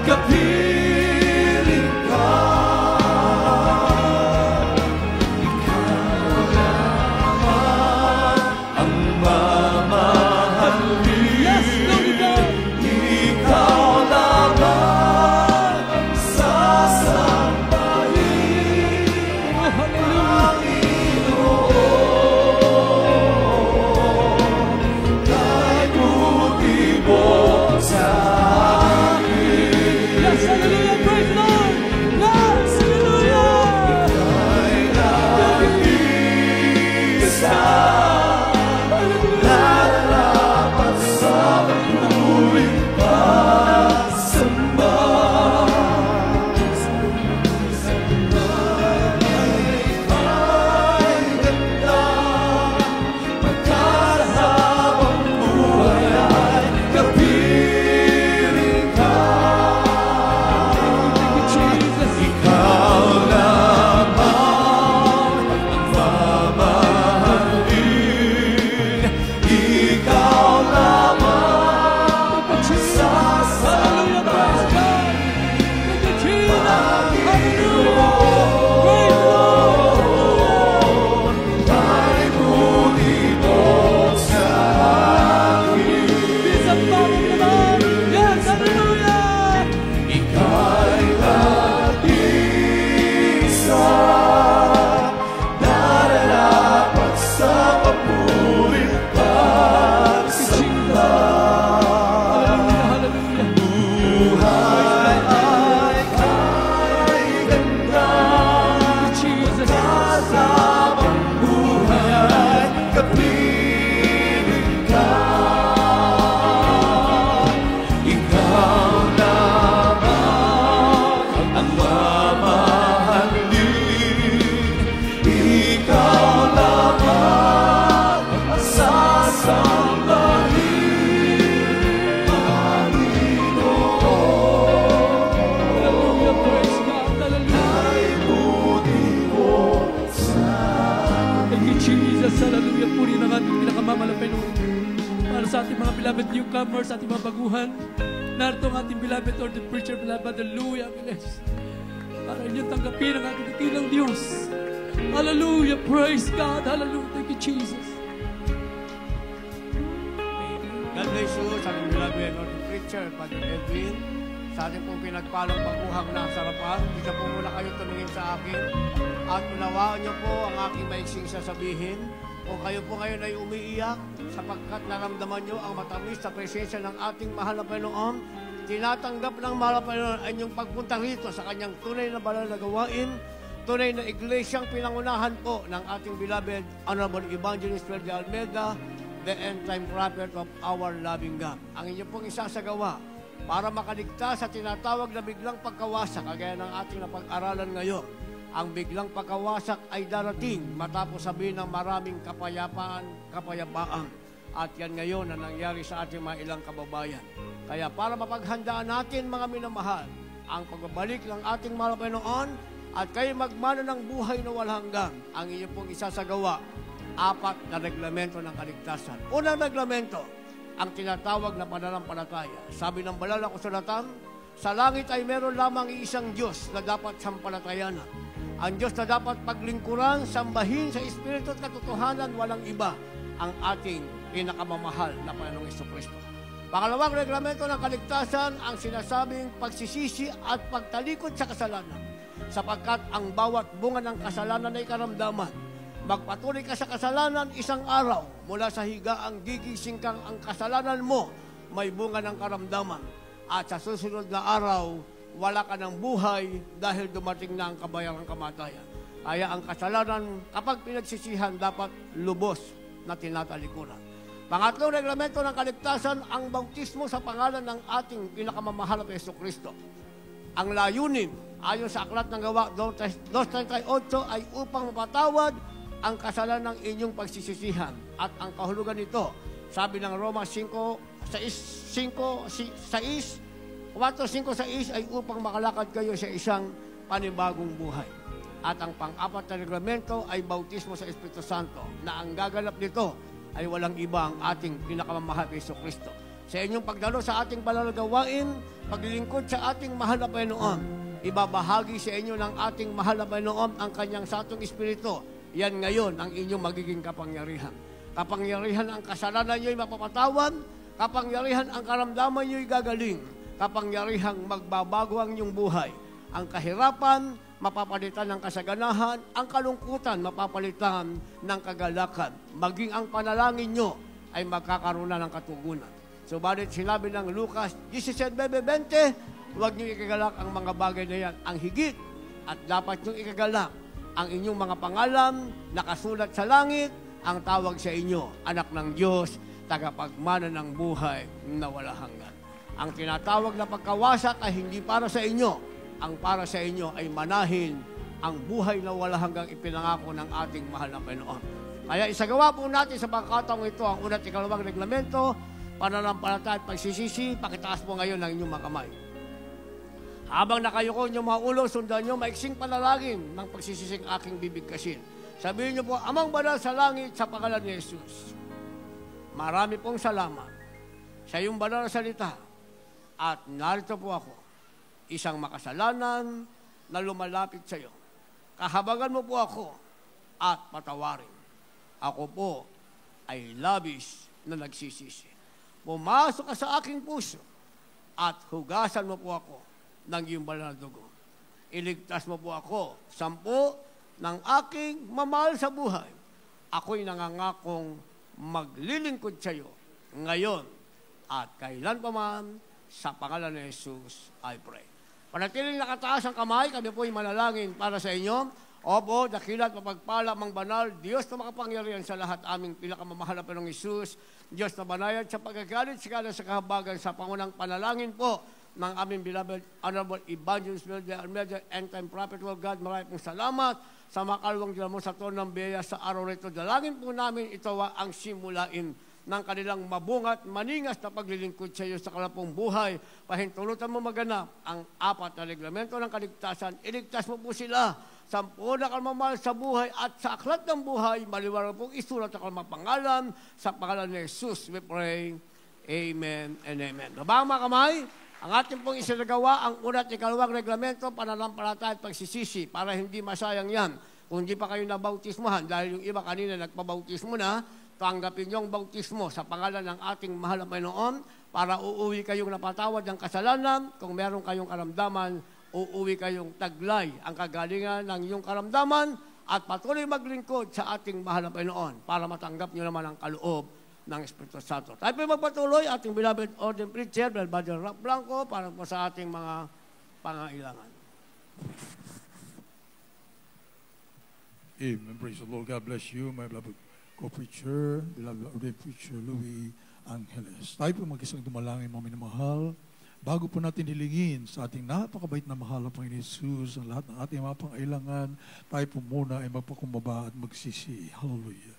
kapiling ka. Ikaw naman ang mamahalin. Ikaw naman ang sasambahin. Panginoon, kay buti mo sa Hallelujah, praise the Lord. Yes, hallelujah. ika'y nag-isa, nararapat sa papuri at samba. Ika'y ganda, pagkat habang buhay ay kapiling ka. Ikaw naman ang mamahalin. Ikaw naman ang sasambahin. Panginoon, kay buti mo sa akin. Yes, hallelujah. Ika'y nag-isa, nararapat sa papuri at samba. Buhay ay kay ganda, at habang buhay ay kapiling ka. Ikaw naman ang mamahalin. Ikaw naman ang sasambahin. Panginoon, Hallelujah, praise God. Hallelujah. kay buti mo sa Thank you, Jesus. Hallelujah. Puri ng ating pinakamamalapay Lord. Para sa ating mga beloved newcomers, ating mga baguhan, narito ang ating beloved or the preacher, beloved, hallelujah, Angeles. Para inyong tanggapin ang ating dakilang Diyos. Hallelujah. Praise God. Hallelujah. Thank you, Jesus. God bless you sa ating beloved or the preacher, Father Edwin. Sa ating pong pinagpalang pagbuhang na sarapan, isa po muna kayo tumingin sa akin at unawaan niyo po ang aking maiksing sasabihin. Kung kayo po ngayon ay umiiyak sapagkat naramdaman niyo ang matamis na presensya ng ating mahal na Panginoon, tinatanggap ng mahal na Panginoon ang inyong pagpunta rito sa kanyang tunay na banal na gawain, tunay na iglesyang pinangunahan po ng ating beloved Honorable Evangelist Fred Almeida, the end-time prophet of our loving God. Ang inyong pong isasagawa para makaligtas sa tinatawag na biglang pagkawasak, kagaya ng ating napag-aralan ngayon. Ang biglang pagkawasak ay darating matapos sabihin ng maraming kapayapaan. At yan ngayon na nangyari sa ating mga ilang kababayan. Kaya para mapaghandaan natin mga minamahal, ang pagbabalik ng ating mahal na Panginoon at kayo magmana ng buhay na walang hanggan, ang inyong pong isasagawa, 4 na reglamento ng kaligtasan. Unang reglamento, ang tinatawag na pananampalataya. Sabi ng banal na kasulatan, sa langit ay meron lamang iisang Diyos na dapat sampalatayanan. Ang Diyos na dapat paglingkuran, sambahin sa Espiritu at katotohanan, walang iba, ang ating pinakamamahal na Panginoong Jesucristo. Pangalawang reglamento ng kaligtasan, ang sinasabing pagsisisi at pagtalikod sa kasalanan. Sapagkat ang bawat bunga ng kasalanan ay karamdaman. Magpatuloy ka sa kasalanan isang araw, mula sa higaang gigising kang ang kasalanan mo, may bunga ng karamdaman. At sa susunod na araw, wala ka ng buhay dahil dumating na ang kabayarang kamatayan. Kaya ang kasalanan, kapag pinagsisihan, dapat lubos na tinatalikuran. Pangatlong reglamento ng kaligtasan, ang bautismo sa pangalan ng ating pinakamamahal na Jesucristo. Ang layunin, ayon sa aklat ng Gawa 2:38, ay upang mapatawad ang kasalanan ng inyong pagsisisihan. At ang kahulugan nito, sabi ng Roma 4:5-6 ay upang makalakad kayo sa isang panibagong buhay. At ang pang-4 na reglamento ay bautismo sa Espiritu Santo, na ang gaganap nito ay walang iba, ang ating pinakamamahal na Jesucristo. Sa inyong pagdalo sa ating banal na gawain, paglilingkod sa ating mahal na Panginoon, ibabahagi sa inyo ng ating mahal na Panginoon ang kanyang satong Espiritu. Yan ngayon ang inyong magiging kapangyarihan. Kapangyarihan ang kasalanan nyo'y mapapatawad, kapangyarihan ang karamdaman nyo'y gagaling, kapangyarihan magbabago ang inyong buhay. Ang kahirapan, mapapalitan ng kasaganahan, ang kalungkutan, mapapalitan ng kagalakan. Maging ang panalangin nyo ay magkakaroon na ng katugunan. Subalit sinabi ng Lucas 17:20, huwag nyo ikagalak ang mga bagay na yan. Ang higit at dapat nyo ikagalak ang inyong mga pangalan, nakasulat sa langit, ang tawag sa inyo, anak ng Diyos, tagapagmana ng buhay na wala hanggan. Ang tinatawag na pagkawasak ay hindi para sa inyo. Ang para sa inyo ay manahin ang buhay na wala hanggang ipinangako ng ating mahal na Panginoon. Kaya isagawa po natin sa pagkataong ito ang una't ikalawang reglamento, pananampalataya at pagsisisi. Pakitaas po ngayon ng inyong mga kamay. Habang nakayuko inyong mga ulo, sundan nyo maiksing panalangin ng pagsisising aking bibigkasin. Sabihin nyo po, Amang Banal sa langit, sa pangalan ni Jesus, marami pong salamat sa iyong banal na salita. At narito po ako, isang makasalanan na lumalapit sa iyo. Kahabagan mo po ako at patawarin. Ako po ay labis na nagsisisi. Pumasok ka sa aking puso at hugasan mo po ako ng iyong banal na dugo. Iligtas mo po ako, 10 ng aking mamahal sa buhay. Ako'y nangangakong maglilingkod sa iyo ngayon at kailan pa man, sa pangalan ni Jesus, I pray. Panatiling nakataas ang kamay, kami po'y manalangin para sa inyo. Opo, dakilat, mapagpala, mang banal, Diyos na makapangyarihan sa lahat, aming pinakamamahal na Panginoong Jesus, Diyos na banayad sa pagkagalit, sigala sa kahabagan, sa pangunang panalangin po ng aming beloved Honorable Evangelist Melody Almeida, end-time prophet, Lord God, maraming pong salamat sa makalawang dila mo sa tono ng biyaya sa araw rito. Dalangin po namin ito ang simulain ng kanilang mabungat, maningas na paglilingkod sa iyo sa kalapong buhay. Pahintulutan mo maganap ang 4 na reglamento ng kaligtasan. Iligtas mo po sila sa 10 na kalmamahal sa buhay at sa aklat ng buhay, maliwanag pong isulat sa kalmapangalan. Sa pangalan ni Jesus, we pray. Amen and amen. Babang mga kamay, ang ating pong isinagawa ang una't ikalawang reglamento, pananampalataya at pagsisisi, para hindi masayang yan. Kung hindi pa kayo nabautismohan, dahil yung iba kanina nagpabautismo na, tanggapin niyong bautismo sa pangalan ng ating mahal na Panginoon para uuwi kayong napatawad ng kasalanan. Kung meron kayong karamdaman, uuwi kayong taglay ang kagalingan ng iyong karamdaman at patuloy maglingkod sa ating mahal na Panginoon para matanggap niyo naman ang kaloob ng Espiritu Santo. Tayo po magpatuloy, ating beloved ordained preacher, Brother Rock Blanco, para po sa ating mga pangailangan. Amen. Praise the Lord. God bless you, my beloved co-preacher, beloved ordained preacher Louis Angeles. Tayo po mag-isang dumalangin, mga minamahal. Bago po natin hilingin sa ating napakabait na mahal na Panginoon Jesus ang lahat ng ating mga pangailangan, tayo po muna ay magpakumbaba at magsisi. Hallelujah.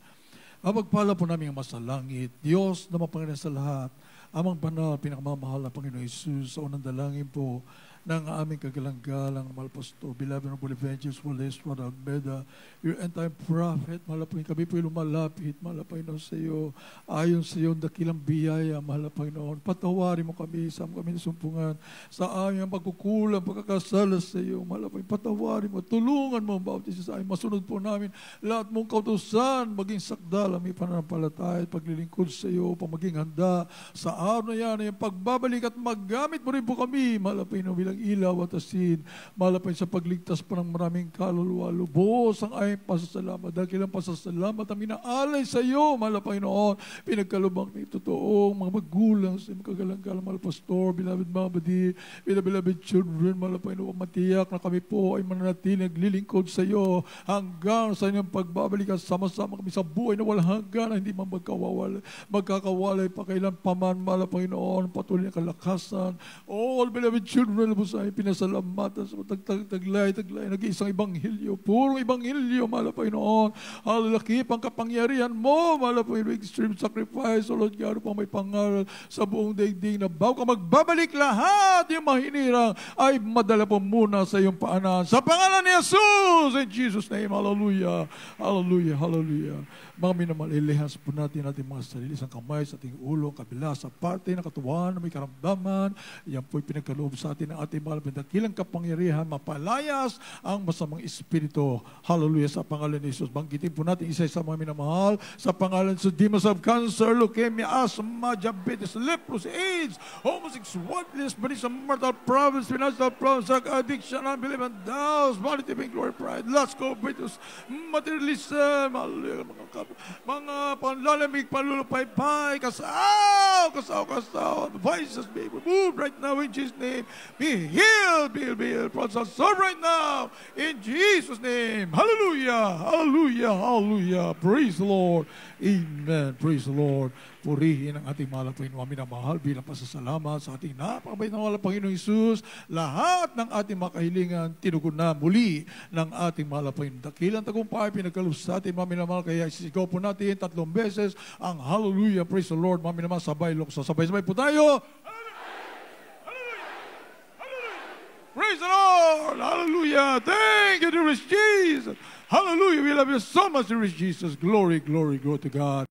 Mapagpala po namin ang masalangit, Diyos na mapangyarihan sa lahat, amang banal, pinakamamahal na Panginoon Jesus, sa unang dalangin po ng aming kagalang-galang mahal pastor, beloved Honorable Evangelist Wallace Wada Agbeda, your end-time prophet, mahal po kami po lumalapit, mahal Panginoon sa iyo, ayon sa iyong dakilang biyaya, mahal Panginoon, patawarin mo kami sa kami nasumpungan, sa aming pagkukulang, pagkakasala sa iyo, mahal Panginoon, patawarin mo, tulungan mo ang bawat isa sa amin, masunod po namin lahat mong kautusan, maging sakdal, aming pananampalataya, paglilingkod sa iyo, upang maging handa sa araw na yan, yung pagbabalik at maggamit mo rin po kami, mahal Panginoon, bilang ilaw at asin, malapay sa pagligtas pa ng maraming kaluluwa, lubos ang aming pasasalamat. Dahil kailang pasasalamat ang minaalay sa iyo, malapay noon, pinagkalubang ni totoong mga magulang sa mga kagalang-galang, mahal pastor, beloved mga badi, beloved children, malapay noon, matiyak na kami po ay mananatili, naglilingkod sa iyo hanggang sa inyong pagbabalik at sama-sama kami sa buhay na walang hanggan na hindi man magkakawalay pa kailan paman, malapay noon, patuloy na kalakasan. All beloved children, sa pinasalamatan sa taglay, nag-iisang ibanghilyo, purong ibanghilyo, malapay noon, halakip ang kapangyarihan mo, malapay noon, extreme sacrifice, O Lord God, upang may pangaral sa buong daigdig na bago ka magbabalik lahat yung mahinirang ay madala po muna sa iyong paanan. Sa pangalan ni Jesus, in Jesus' name, hallelujah, hallelujah, hallelujah. Mga minamahal, ilihas po natin mga sarili sa kamay, sa ating ulo, kabila, sa parte ng katawan na may karamdaman. Yan po'y pinagkaloob sa atin ng ating mahal dakilang kapangyarihan, mapalayas ang masamang espiritu. Hallelujah, sa pangalan ni Jesus. Banggitin po natin isa sa mga minamahal, sa pangalan sa demons of cancer, leukemia, asthma, diabetes, leprosy, AIDS, homosexuality, some mortal problems, financial problems, drug addiction, unbelief and doubts, vanity, vain glory, pride, lust, covetous, materialism, hallelujah, mga panlalamig, panlulupaypay, kasaw, vices be removed right now in Jesus' name. Be healed, be healed. Process right now in Jesus' name. Hallelujah, hallelujah, hallelujah. Praise the Lord. Amen. Praise the Lord. Purihin ang ating mahal na Panginoon, minamahal bilang pasasalamat sa ating napakabait na mahal na Panginoon Jesus. Lahat ng ating makahilingan, tinugon na muli ng ating mahal na Panginoon. Dakilang tagumpay, pinagkaloob sa ating minamahal, kaya isisigaw po natin 3 beses ang hallelujah. Praise the Lord. Minamahal, sabay po tayo. Praise the Lord! Hallelujah! Thank you, dearest Jesus! Hallelujah! We love you so much, dearest Jesus. Glory, glory, glory to God.